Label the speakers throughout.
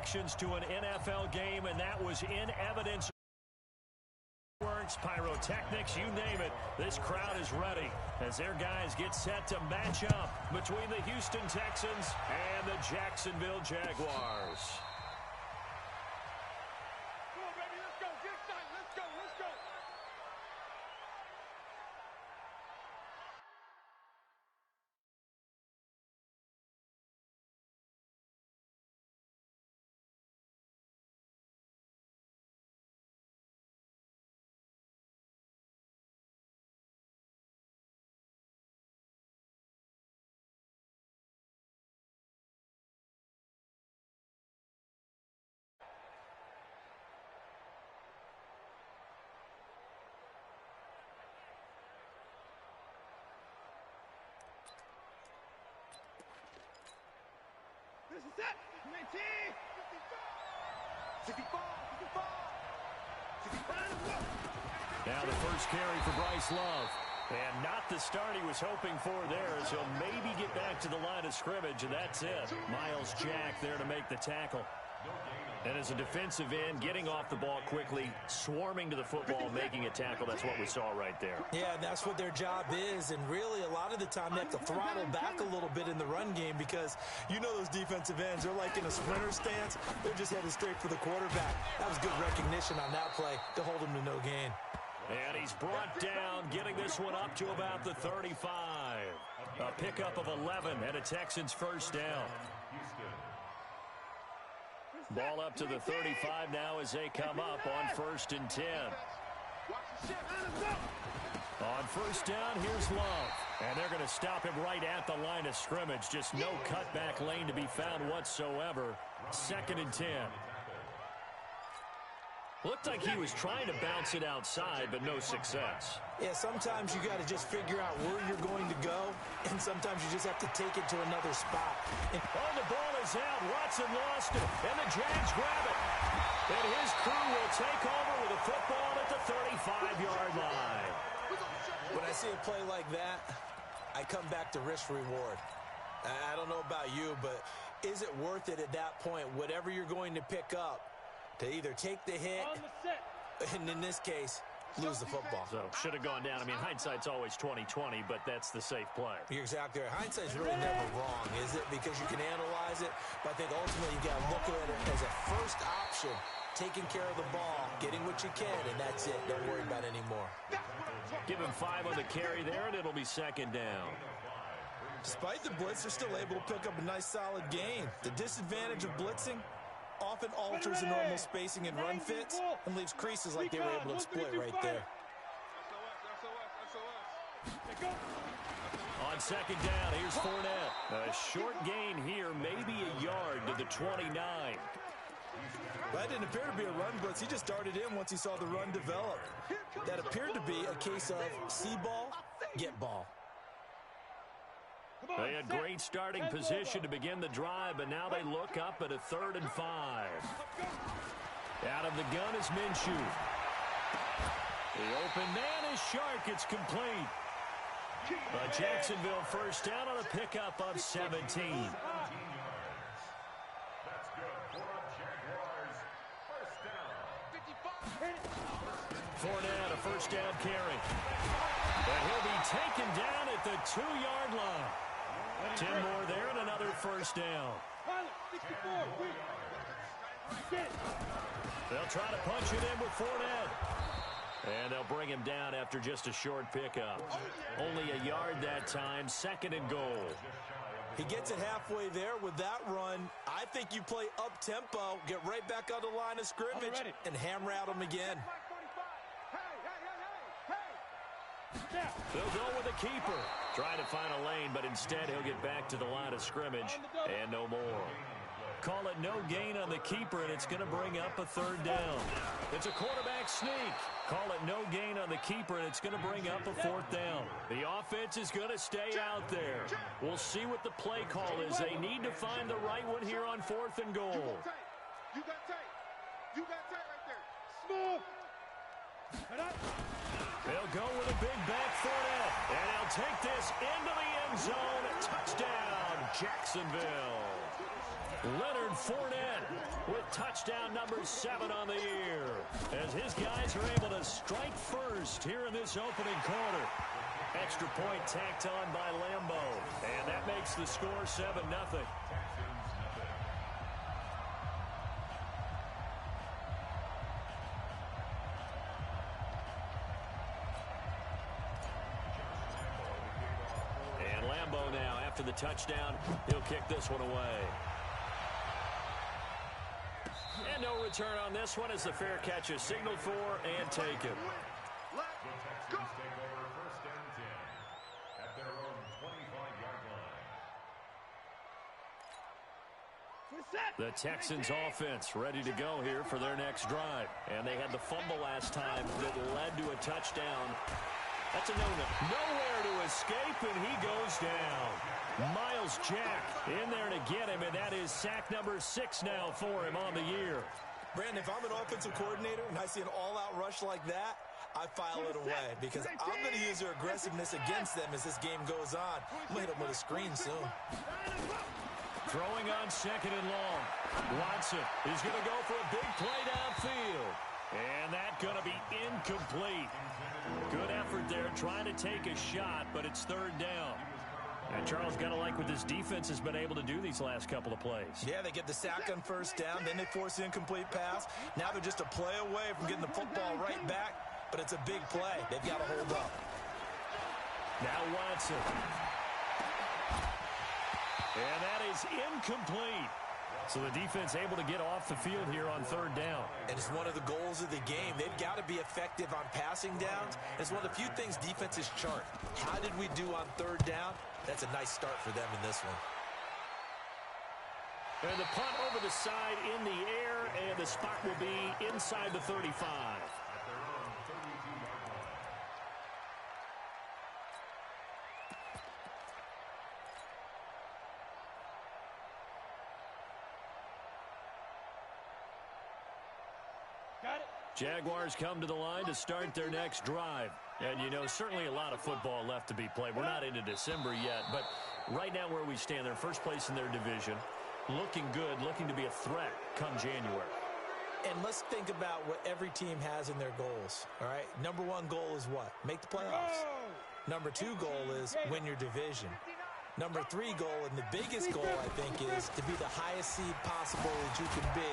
Speaker 1: introductions to an NFL game, and that was in evidence. Pyrotechnics, you name it, this crowd is ready as their guys get set to match up between the Houston Texans and the Jacksonville Jaguars.
Speaker 2: Come on, baby, let's go. Get excited. Let's go. Let's go. This is it. 19. 54. 55.
Speaker 1: Now the first carry for Bryce Love. And not the start he was hoping for there, as he'll maybe get back to the line of scrimmage, and that's it. Myles Jack there to make the tackle. And as a defensive end, getting off the ball quickly, swarming to the football, making a tackle, that's what we saw right there.
Speaker 3: Yeah, that's what their job is, and really a lot of the time they have to throttle back a little bit in the run game because you know those defensive ends, they're like in a sprinter stance. They're just headed straight for the quarterback. That was good recognition on that play to hold him to no gain.
Speaker 1: And he's brought down, getting this one up to about the 35. A pickup of 11 and a Texans first down. Ball up to the 35 now as they come up on 1st and 10. On first down, here's Love. And they're going to stop him right at the line of scrimmage. Just no cutback lane to be found whatsoever. 2nd and 10. Looked like he was trying to bounce it outside, but no success.
Speaker 3: Yeah, sometimes you got to just figure out where you're going to go, and sometimes you just have to take it to another spot.
Speaker 1: Oh, the ball is out. Watson lost it, and the Jags grab it. And his crew will take over with a football at the 35-yard line.
Speaker 3: When I see a play like that, I come back to risk reward. I don't know about you, but is it worth it at that point, whatever you're going to pick up, to either take the hit, and in this case, lose the football?
Speaker 1: So, should have gone down. I mean, hindsight's always 20/20, but that's the safe play.
Speaker 3: You're exactly right. Hindsight's really never wrong, is it? Because you can analyze it, but I think ultimately you got to look at it as a first option, taking care of the ball, getting what you can, and that's it. Don't worry about it anymore.
Speaker 1: Give him 5 on the carry there, and it'll be 2nd down.
Speaker 3: Despite the blitz, they're still able to pick up a nice, solid gain. The disadvantage of blitzing often alters the normal spacing and run fits and leaves creases like they were able to exploit right there.
Speaker 1: On 2nd down, here's Fournette. A short gain here, maybe a yard to the 29.
Speaker 3: That didn't appear to be a run blitz. He just darted in once he saw the run develop. That appeared to be a case of see ball, get ball.
Speaker 1: They had great starting position to begin the drive, but now they look up at a 3rd and 5. Out of the gun is Minshew. The open man is Shark. It's complete. A Jacksonville first down on a pickup of 17. Fournette, a first down carry. But he'll be taken down at the 2-yard line. 10 more there and another first down. They'll try to punch it in with Fournette. And they'll bring him down after just a short pickup. Only a yard that time, 2nd and goal.
Speaker 3: He gets it halfway there with that run. I think you play up-tempo, get right back on the line of scrimmage, and hammer out him again.
Speaker 1: They'll go with the keeper. Trying to find a lane, but instead he'll get back to the line of scrimmage and no more. Call it no gain on the keeper, and it's going to bring up a 3rd down. It's a quarterback sneak. Call it no gain on the keeper, and it's going to bring up a 4th down. The offense is going to stay out there. We'll see what the play call is. They need to find the right one here on 4th and goal.
Speaker 2: You got tape. You got tape right there. Smooth.
Speaker 1: They'll go with a big back Fournette, and they'll take this into the end zone. Touchdown, Jacksonville. Leonard Fournette with Touchdown number 7 on the year, as his guys are able to strike first here in this opening quarter. Extra point tacked on by Lambo, and that makes the score 7-0. And Lambo now, after the touchdown, he'll kick this one away. And no return on this one as the fair catch is signaled for and taken. The Texans offense ready to go here for their next drive. And they had the fumble last time that led to a touchdown. That's a nowhere to escape, and he goes down. Miles Jack in there to get him, and that is sack number 6 now for him on the year.
Speaker 3: Brandon, if I'm an offensive coordinator and I see an all-out rush like that, I file it away because I'm going to use their aggressiveness against them as this game goes on. I'm going to hit them with a screen soon.
Speaker 1: Throwing on 2nd and long. Watson is going to go for a big play downfield. And that's going to be incomplete. Good effort there trying to take a shot, but it's 3rd down. And Charles, got to like what this defense has been able to do these last couple of plays.
Speaker 3: Yeah, they get the sack on 1st down, then they force the incomplete pass. Now they're just a play away from getting the football right back, but it's a big play. They've got to hold up.
Speaker 1: Now Watson. And that is incomplete. So the defense able to get off the field here on 3rd down.
Speaker 3: And it's one of the goals of the game. They've got to be effective on passing downs. It's one of the few things defenses chart. How did we do on 3rd down? That's a nice start for them in this one.
Speaker 1: And the punt over the side in the air, and the spot will be inside the 35. Jaguars come to the line to start their next drive. And, you know, certainly a lot of football left to be played. We're not into December yet, but right now where we stand, they're first place in their division. Looking good, looking to be a threat come January.
Speaker 3: And let's think about what every team has in their goals, all right? Number 1 goal is what? Make the playoffs. Number 2 goal is win your division. Number 3 goal, and the biggest goal, I think, is to be the highest seed possible that you can be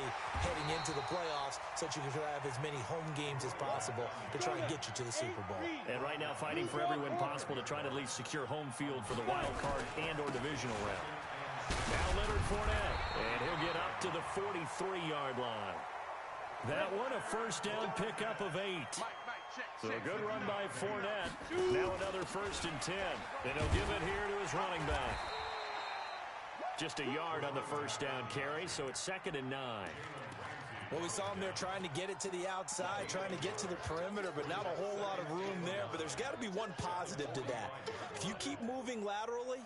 Speaker 3: heading into the playoffs so that you can have as many home games as possible to try and get you to the Super Bowl.
Speaker 1: And right now fighting for every win possible to try to at least secure home field for the wild card and or divisional round. Now Leonard Fournette, and he'll get up to the 43-yard line. That one a 1st down pickup of 8. So a good run by Fournette. Now another 1st and 10. And he'll give it here to his running back. Just a yard on the 1st down carry, so it's 2nd and 9.
Speaker 3: Well, we saw him there trying to get it to the outside, trying to get to the perimeter, but not a whole lot of room there. But there's got to be one positive to that. If you keep moving laterally,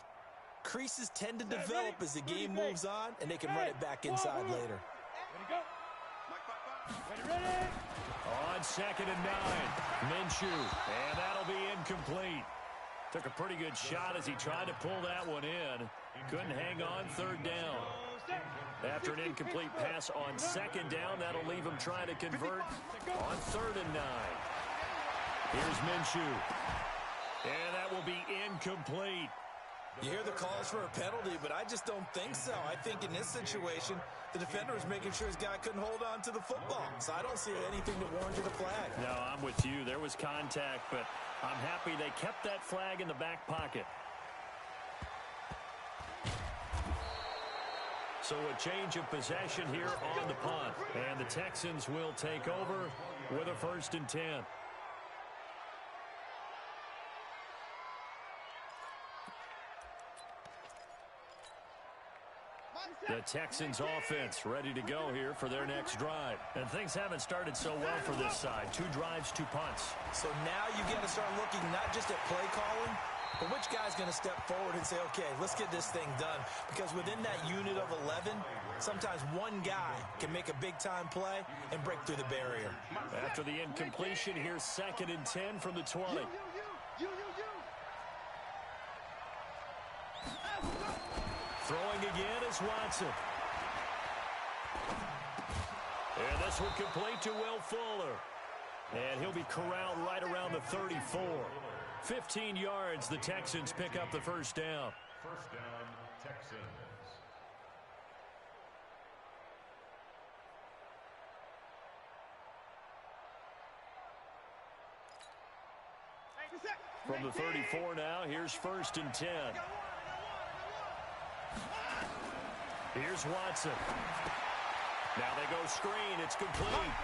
Speaker 3: creases tend to develop as the game moves on, and they can run it back inside later.
Speaker 1: On 2nd and 9, Minshew, and that'll be incomplete. Took a pretty good shot as he tried to pull that one in. Couldn't hang on 3rd down. After an incomplete pass on 2nd down, that'll leave him trying to convert on 3rd and 9. Here's Minshew, and that will be incomplete.
Speaker 3: You hear the calls for a penalty, but I just don't think so. I think in this situation, the defender was making sure his guy couldn't hold on to the football. So I don't see anything that warranted a flag.
Speaker 1: No, I'm with you. There was contact, but I'm happy they kept that flag in the back pocket. So a change of possession here on the punt. And the Texans will take over with a 1st and 10. The Texans offense ready to go here for their next drive. And things haven't started so well for this side. 2 drives, 2 punts.
Speaker 3: So now you got to start looking not just at play calling, but which guy's going to step forward and say, okay, let's get this thing done. Because within that unit of 11, sometimes one guy can make a big-time play and break through the barrier.
Speaker 1: After the incompletion, here's 2nd and 10 from the 20. Throwing again is Watson. And this one complete to Will Fuller. And he'll be corralled right around the 34. 15 yards, the Texans pick up the first down.
Speaker 4: First down, Texans.
Speaker 1: From the 34 now, here's 1st and 10. Here's Watson. Now they go screen. It's complete.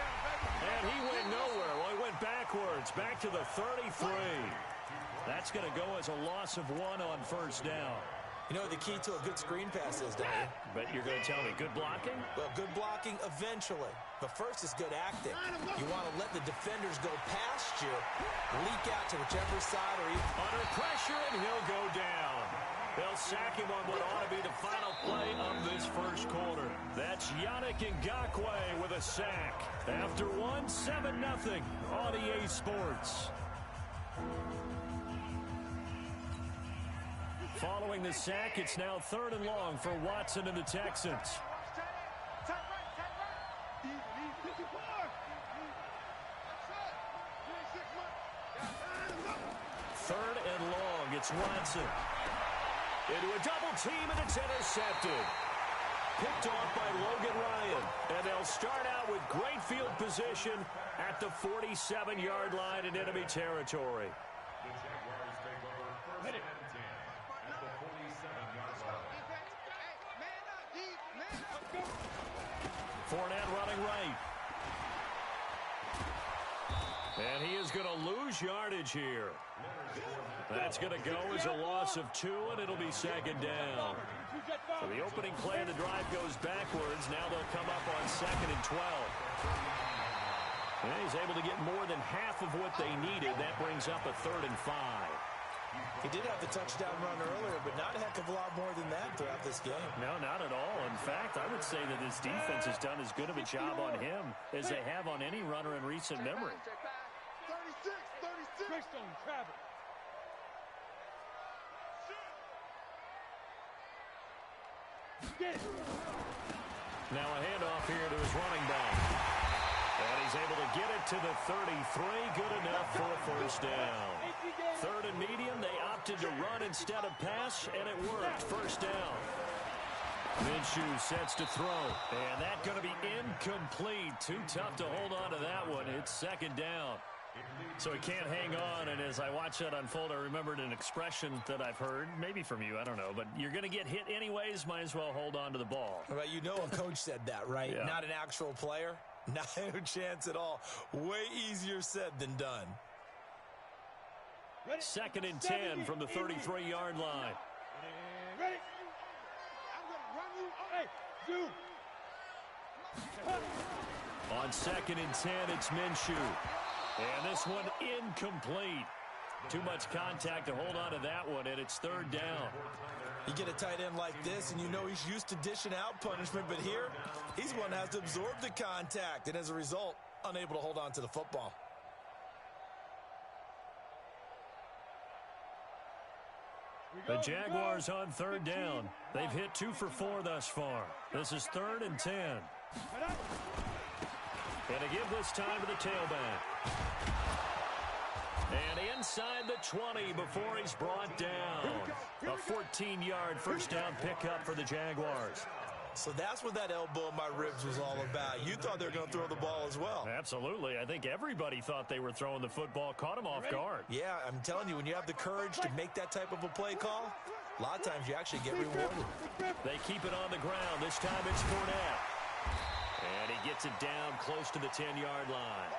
Speaker 1: And he went nowhere. Well, he went backwards. Back to the 33. That's going to go as a loss of 1 on 1st down.
Speaker 3: You know what the key to a good screen pass is, don't you?
Speaker 1: But you're going to tell me good blocking?
Speaker 3: Well, good blocking eventually. But first is good acting. You want to let the defenders go past you, leak out to whichever side or even
Speaker 1: under pressure, and he'll go down. They'll sack him on what ought to be the final play of this first quarter. That's Yannick Ngakoue with a sack. After 7-0 on EA Sports. Following the sack, it's now 3rd and long for Watson and the Texans. 3rd and long, it's Watson. Into a double team, and it's intercepted. Picked off by Logan Ryan. And they'll start out with great field position at the 47-yard line in enemy territory.
Speaker 4: The Jaguars take over 1st and 10 at the 47-yard line.
Speaker 1: Fournette running right. And he is going to lose yardage here. That's going to go as a loss of 2, and it'll be 2nd down. So the opening play of the drive goes backwards. Now they'll come up on 2nd and 12. And he's able to get more than half of what they needed. That brings up a 3rd and 5.
Speaker 3: He did have the touchdown run earlier, but not a heck of a lot more than that throughout this game.
Speaker 1: No, not at all. In fact, I would say that this defense has done as good of a job on him as they have on any runner in recent memory.
Speaker 2: 36.
Speaker 5: Greystone, Travis.
Speaker 1: Now a handoff here to his running back. And he's able to get it to the 33. Good enough for a 1st down. 3rd and medium. They opted to run instead of pass, and it worked. 1st down. Minshew sets to throw. And that's going to be incomplete. Too tough to hold on to that one. It's 2nd down. So he can't hang on, and as I watch that unfold, I remembered an expression that I've heard, maybe from you, I don't know, but you're going to get hit anyways, might as well hold on to the ball.
Speaker 3: Well, you know a coach said that, right?
Speaker 1: Yeah. Not
Speaker 3: an actual player. Not a chance at all. Way easier said than done.
Speaker 1: 2nd and 10 from the 33-yard line.
Speaker 5: Ready? I'm going to run you.
Speaker 1: On 2nd and 10, it's Minshew. And this one incomplete. Too much contact to hold on to that one, and it's 3rd down.
Speaker 3: You get a tight end like this, and you know he's used to dishing out punishment, but here, he's one that has to absorb the contact, and as a result, unable to hold on to the football.
Speaker 1: The Jaguars on 3rd down. They've hit 2 for 4 thus far. This is 3rd and 10. And to give this time to the tailback. And inside the 20 before he's brought down. A 14-yard 1st down pickup for the Jaguars.
Speaker 3: So that's what that elbow in my ribs was all about. You thought they were going to throw the ball as well.
Speaker 1: Absolutely. I think everybody thought they were throwing the football, caught him off guard.
Speaker 3: Yeah, I'm telling you, when you have the courage to make that type of a play call, a lot of times you actually get rewarded.
Speaker 1: They keep it on the ground. This time it's Fournette. And he gets it down close to the 10-yard line.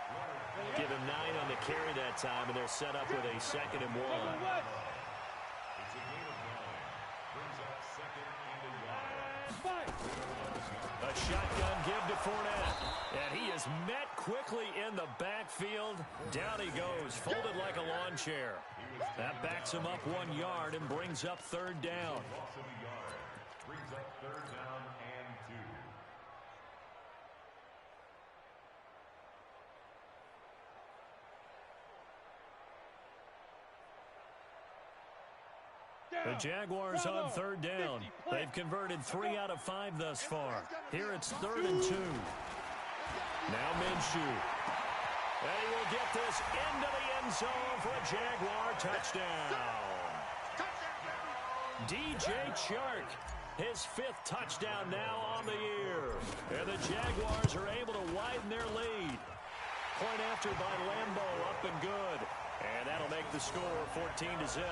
Speaker 1: Give him 9 on the carry that time, and they're set up with a 2nd and 1.
Speaker 4: It's a gain of 9. Brings up 2nd and 1.
Speaker 1: A shotgun give to Fournette. And he is met quickly in the backfield. Down he goes, folded like a lawn chair. That backs him up 1 yard and brings up 3rd down.
Speaker 4: Loss of a yard. Brings up 3rd down and 2.
Speaker 1: The Jaguars on 3rd down. They've converted 3 out of 5 thus far. Here it's 3rd and 2. Now Minshew. And he will get this into the end zone for a Jaguar touchdown. DJ Chark, his 5th touchdown now on the year. And the Jaguars are able to widen their lead. Point after by Lambo, up and good. And that'll make the score 14-0.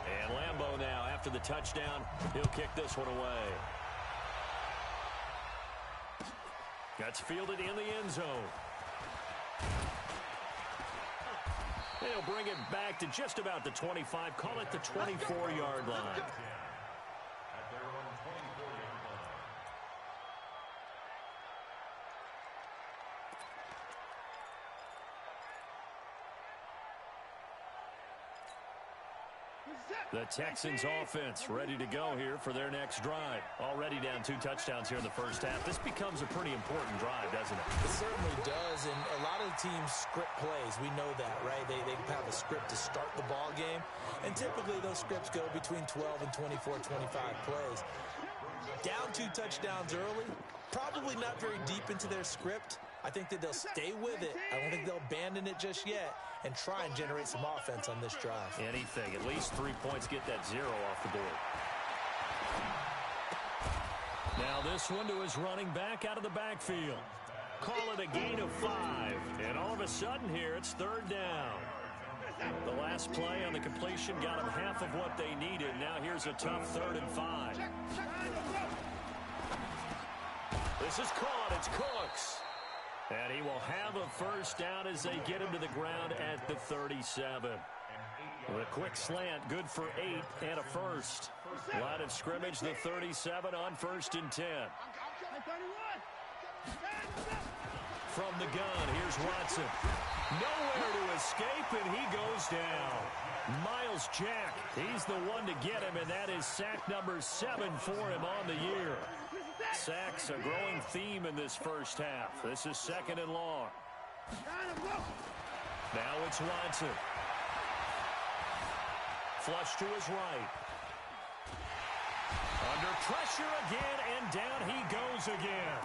Speaker 1: And Lambo now, after the touchdown, he'll kick this one away. That's fielded in the end zone. They'll bring it back to just about the 25. Call it the 24-yard line. The Texans offense ready to go here for their next drive. Already down 2 touchdowns here in the first half. This becomes a pretty important drive, doesn't it?
Speaker 3: It certainly does, and a lot of the teams script plays. We know that, right? They have a script to start the ball game, and typically those scripts go between 12 and 24, 25 plays. Down 2 touchdowns early, probably not very deep into their script. I think that they'll stay with it. I don't think they'll abandon it just yet and try and generate some offense on this drive.
Speaker 1: Anything. At least 3 points, get that 0 off the board. Now this one to his running back out of the backfield. Call it a gain of 5. And all of a sudden here, it's 3rd down. The last play on the completion got them half of what they needed. Now here's a tough 3rd and 5. This is caught. It's Cooks. And he will have a first down as they get him to the ground at the 37. With a quick slant, good for 8 and a first. Line of scrimmage, the 37 on 1st and 10. From the gun, here's Watson. Nowhere to escape, and he goes down. Miles Jack, he's the one to get him, and that is sack number 7 for him on the year. Sacks, a growing theme in this first half. This is 2nd and long. Now it's Watson. Flush to his right. Under pressure again, and down he goes again.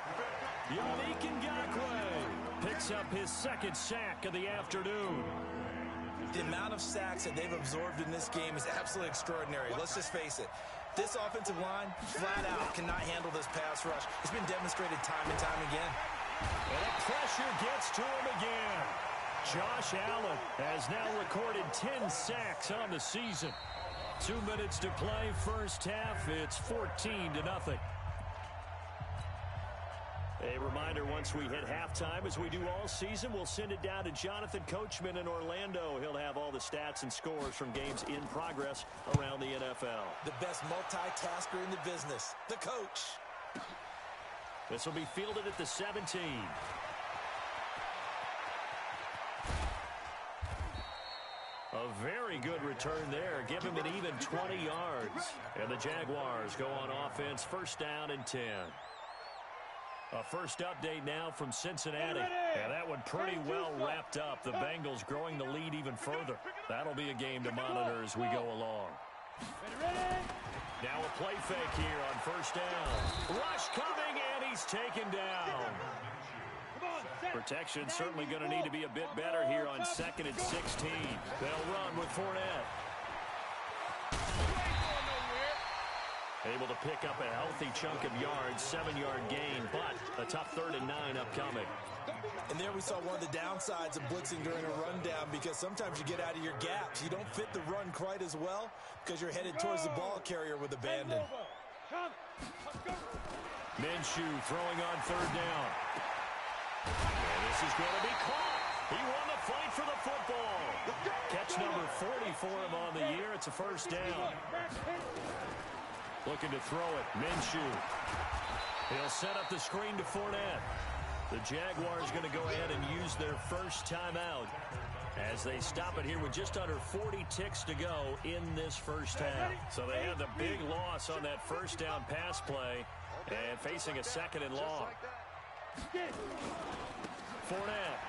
Speaker 1: Yannick Ngakoue picks up his 2nd sack of the afternoon.
Speaker 3: The amount of sacks that they've absorbed in this game is absolutely extraordinary. Let's just face it. This offensive line, flat out, cannot handle this pass rush. It's been demonstrated time and time again.
Speaker 1: And the pressure gets to him again. Josh Allen has now recorded 10 sacks on the season. 2 minutes to play, first half. It's 14-0. A reminder, once we hit halftime, as we do all season, we'll send it down to Jonathan Coachman in Orlando. He'll have all the stats and scores from games in progress around the NFL.
Speaker 3: The best multitasker in the business, the coach.
Speaker 1: This will be fielded at the 17. A very good return there. Give him an even 20 yards. And the Jaguars go on offense, 1st down and 10. A first update now from Cincinnati. And that one pretty well wrapped up. The Bengals growing the lead even further. That'll be a game to monitor as we go along. Now a play fake here on 1st down. Rush coming, and he's taken down. Protection certainly going to need to be a bit better here on 2nd and 16. They'll run with Fournette. Able to pick up a healthy chunk of yards, 7-yard gain, but a tough 3rd and 9 upcoming.
Speaker 3: And there we saw one of the downsides of blitzing during a rundown, because sometimes you get out of your gaps. You don't fit the run quite as well because you're headed towards the ball carrier with abandon.
Speaker 1: Minshew throwing on 3rd down. And this is going to be caught. He won the fight for the football. Catch number 40 for him on the year. It's a 1st down. Looking to throw it. Minshew. He'll set up the screen to Fournette. The Jaguars going to go ahead and use their first timeout as they stop it here with just under 40 ticks to go in this first half. So they had the big loss on that 1st down pass play. And facing a second and long. Fournette.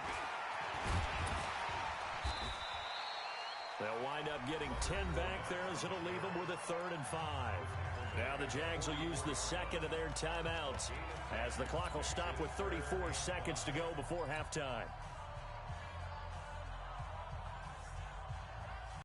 Speaker 1: They'll wind up getting 10 back there as it'll leave them with a 3rd and 5. Now the Jags will use the second of their timeouts as the clock will stop with 34 seconds to go before halftime.